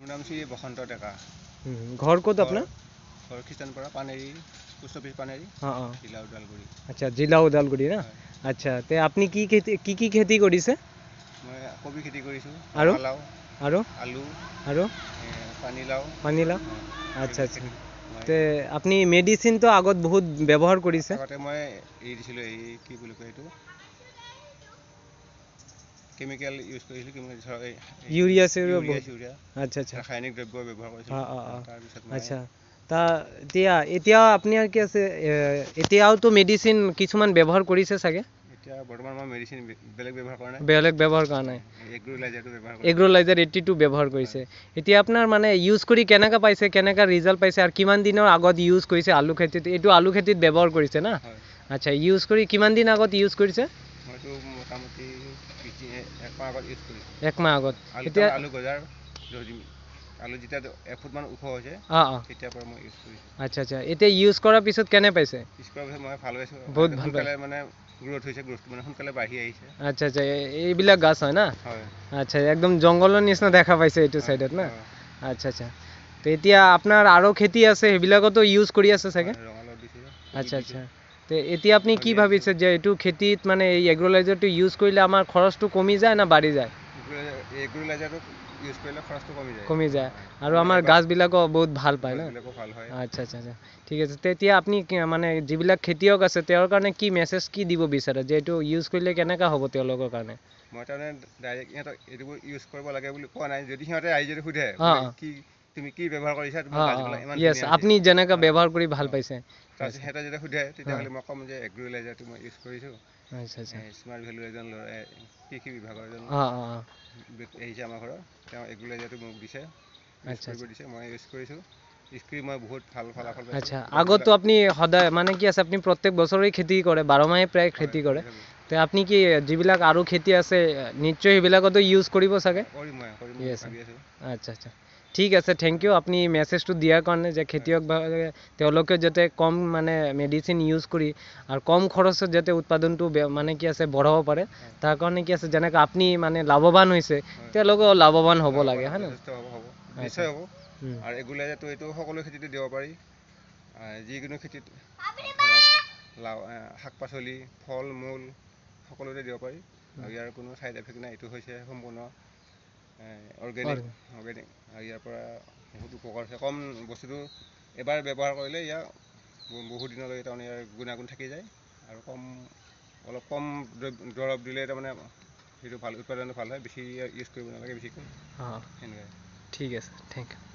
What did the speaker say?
মোৰ নাম শ্ৰী বসন্ত ডেকা। ঘৰ ক'ত আপোনাৰ? ঘৰ খ্ৰীষ্টানপাৰা পানেৰী, পোষ্ট অফিচ পানেৰী, জিলা ওদালগুৰি। আচ্ছা, জিলা ওদালগুৰি না? আচ্ছা, তে আপুনি কি খেতি কৰিছে? মই কবি খেতি কৰিছোঁ, আৰু ৰঙালাও আৰু আলু আৰু পানীলাও। আচ্ছা আচ্ছা, তে আপুনি মেডিচিনটো আগত বহুত ব্যৱহাৰ কৰিছে? আগতে মই এৰি দিছিলোঁ, এই কি বুলি কয় এইটো কেমিকেল ইউজ কৰিছিলোঁ, ইউৰিয়া আচ্ছা আচ্ছা, ৰাসায়নিক দ্ৰব্য ব্যৱহাৰ কৰিছিলোঁ। তাৰপিছত আচ্ছা, এতিয়া আপোনাৰ কি আছে, এতিয়াওতো মেডিচিন কিছুমান ব্যৱহাৰ কৰিছে চাগে? এতিয়া বৰ্তমান মই মেডিচিন বেলেগ ব্যৱহাৰ কৰা নাই। বেলেগ ব্যৱহাৰ কৰা নাই, এগ্ৰোলাইজাৰটো ব্যৱহাৰ কৰিছোঁ। এগ্ৰোলাইজাৰ 82 ব্যৱহাৰ কৰিছে। এতিয়া আপোনাৰ মানে ইউজ কৰি কেনেকা পাইছে, কেনেকা ৰিজাল্ট পাইছে, আৰু কিমান দিনৰ আগত ইউজ কৰিছে আলু খেতিত? এইটো আলু খেতিত ব্যৱহাৰ কৰিছে না? আচ্ছা, ইউজ কৰি কিমান দিন আগত ইউজ কৰিছে? মইতো মোটামুটি 1 মাহ আগত ইউজ কৰিছোঁ। 1 মাহ আগত। এতিয়া আলু গজাৰ, আলু যেতিয়া 1 ফুটমান ওখ হৈছে তেতিয়াৰ পৰা মই ইউজ কৰিছোঁ। আচ্ছা আচ্ছা, এতিয়া ইউজ কৰাৰ পিছত কেনে পাইছে? ইউজ কৰাৰ পিছত মই ভাল পাইছোঁ, বহুত ভাল সোনকালে মানে গ্ৰোথ হৈছে, গ্ৰোথটো মানে সোনকালে বাঢ়ি আহিছে। আচ্ছা আচ্ছা, এইবিলাক গাছ হয় না? হয়। আচ্ছা, একদম জংঘলৰ নিচিনা দেখা পাইছে এইটো চাইডত না? আচ্ছা আচ্ছা, তো এতিয়া আপোনাৰ আৰু খেতি আছে, সেইবিলাকতো ইউজ কৰি আছে চাগে? ৰঙালাও দিছোঁ। আচ্ছা আচ্ছা, তো এতিয়া আপুনি কি ভাবিছে যে এইটো খেতিত মানে এই এগ্ৰোলাইজাৰটো ইউজ কৰিলে আমাৰ খৰচটো কমি যায় না বাঢ়ি যায়? এগ্ৰোলাইজাৰটো ইউজ কৰিলে খৰচটো কমি যায়, আৰু আমাৰ গাছবিলাকো বহুত ভাল পায় না? ভাল হয়। আচ্ছা আচ্ছা আচ্ছা, ঠিক আছে। তেতিয়া আপুনি মানে যিবিলাক খেতিয়ক আছে তেওঁৰ কাৰণে কি মেছেজ কি দিব বিচাৰে, যে এইটো ইউজ কৰিলে কেনেকুৱা হ'ব তেওঁলোকৰ কাৰণে? মই তাৰমানে ডাইৰেক্ট সিহঁতক এইবোৰ ইউজ কৰিব লাগে বুলি কোৱা নাই। যদি সিহঁতে আহি যদি সোধে তুমি কি ব্যৱহাৰ কৰিছা, তোমাৰ গাছবিলাক ইমান ধুনীয়া হৈছে, আপুনি যেনেকৈ ব্যৱহাৰ কৰি ভাল পাইছে, তাৰপিছত সিহঁতে যদি সোধে তেতিয়াহ'লে মই ক'ম যে এগ্ৰোলাইজাৰটো মই ইউজ কৰিছোঁ। আচ্ছা আচ্ছা, স্মাৰ্ট ভেলু এজন কৃষি বিভাগৰ এজন আহিছে আমাৰ ঘৰত, তেওঁ এগ্ৰোলাইজাৰটো মোক দিছে, ইউজ কৰিব দিছে, মই ইউজ কৰিছোঁ। ইউজ কৰি মই বহুত ভাল ফলাফল পাইছোঁ। আচ্ছা, আগতো আপুনি সদায় মানে কি আছে, আপুনি প্ৰত্যেক বছৰেই খেতি কৰে, 12 মাহে প্ৰায় খেতি কৰে, তে আপুনি কি যিবিলাক আৰু খেতি আছে নিশ্চয় সেইবিলাকতো ইউজ কৰিব চাগে? আচ্ছা আচ্ছা, ঠিক আছে, থেংক ইউ আপুনি মেছেজটো দিয়াৰ কাৰণে, যে খেতিয়ক তেওঁলোকে যাতে কম মানে মেডিচিন ইউজ কৰি আৰু কম খৰচত যাতে উৎপাদনটো মানে কি আছে বঢ়াব পাৰে, তাৰ কাৰণে কি আছে যেনেকৈ আপুনি মানে লাভৱান হৈছে, তেওঁলোকেও লাভৱান হ'ব লাগে, হয় নহয়? নিশ্চয় হ'ব। আৰু এগ্ৰোলাইজাৰটো এইটো সকলো খেতিতে দিব পাৰি, যিকোনো খেতিত, শাক পাচলি, ফল মূল সকলোতে দিব পাৰি, আৰু ইয়াৰ কোনো ছাইড এফেক্ট নাই। এইটো হৈছে সম্পূৰ্ণ অৰ্গেনিক, আৰু ইয়াৰ পৰা বহুত উপকাৰ আছে। কম বস্তুটো এবাৰ ব্যৱহাৰ কৰিলে ইয়াৰ বহুত দিনলৈকে তাৰমানে ইয়াৰ গুণাগুণ থাকি যায়, আৰু অলপ কম দৰৱ দিলে তাৰমানে সেইটো ভাল, উৎপাদনটো ভাল হয়। বেছি ইউজ কৰিব নালাগে বেছিকৈ, সেনেকুৱাই। ঠিক আছে, থেংক ইউ।